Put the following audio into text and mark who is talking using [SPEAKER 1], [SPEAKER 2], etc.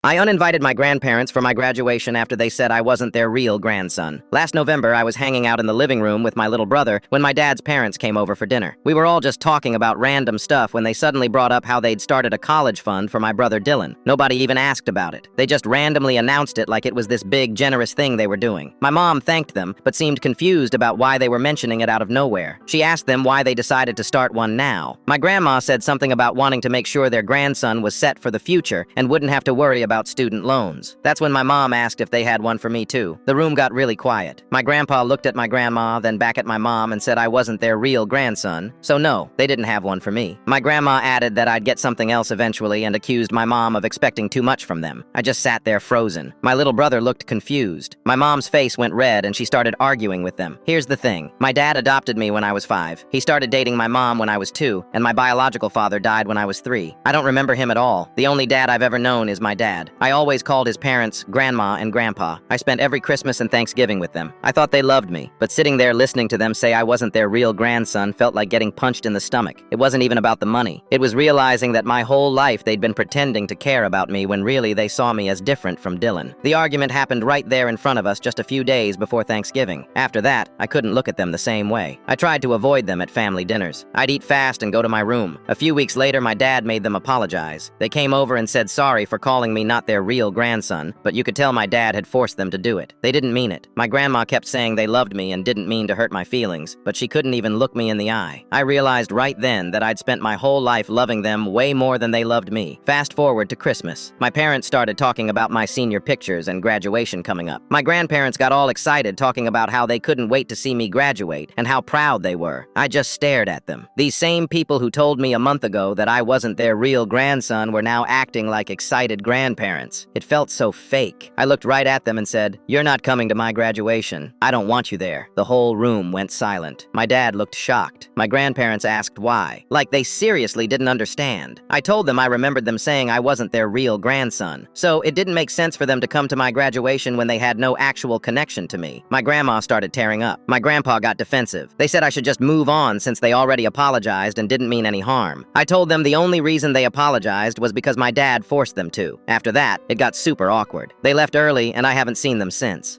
[SPEAKER 1] I uninvited my grandparents for my graduation after they said I wasn't their real grandson. Last November, I was hanging out in the living room with my little brother when my dad's parents came over for dinner. We were all just talking about random stuff when they suddenly brought up how they'd started a college fund for my brother Dylan. Nobody even asked about it. They just randomly announced it like it was this big, generous thing they were doing. My mom thanked them, but seemed confused about why they were mentioning it out of nowhere. She asked them why they decided to start one now. My grandma said something about wanting to make sure their grandson was set for the future and wouldn't have to worry about student loans. That's when my mom asked if they had one for me too. The room got really quiet. My grandpa looked at my grandma, then back at my mom and said I wasn't their real grandson. So no, they didn't have one for me. My grandma added that I'd get something else eventually and accused my mom of expecting too much from them. I just sat there frozen. My little brother looked confused. My mom's face went red and she started arguing with them. Here's the thing. My dad adopted me when I was 5. He started dating my mom when I was 2, and my biological father died when I was 3. I don't remember him at all. The only dad I've ever known is my dad. I always called his parents Grandma and Grandpa. I spent every Christmas and Thanksgiving with them. I thought they loved me, but sitting there listening to them say I wasn't their real grandson felt like getting punched in the stomach. It wasn't even about the money. It was realizing that my whole life they'd been pretending to care about me when really they saw me as different from Dylan. The argument happened right there in front of us just a few days before Thanksgiving. After that, I couldn't look at them the same way. I tried to avoid them at family dinners. I'd eat fast and go to my room. A few weeks later, my dad made them apologize. They came over and said sorry for calling me not their real grandson, but you could tell my dad had forced them to do it. They didn't mean it. My grandma kept saying they loved me and didn't mean to hurt my feelings, but she couldn't even look me in the eye. I realized right then that I'd spent my whole life loving them way more than they loved me. Fast forward to Christmas. My parents started talking about my senior pictures and graduation coming up. My grandparents got all excited talking about how they couldn't wait to see me graduate and how proud they were. I just stared at them. These same people who told me a month ago that I wasn't their real grandson were now acting like excited grandparents. It felt so fake. I looked right at them and said, "You're not coming to my graduation. I don't want you there." The whole room went silent. My dad looked shocked. My grandparents asked why. Like they seriously didn't understand. I told them I remembered them saying I wasn't their real grandson. So it didn't make sense for them to come to my graduation when they had no actual connection to me. My grandma started tearing up. My grandpa got defensive. They said I should just move on since they already apologized and didn't mean any harm. I told them the only reason they apologized was because my dad forced them to. After that, it got super awkward. They left early and I haven't seen them since.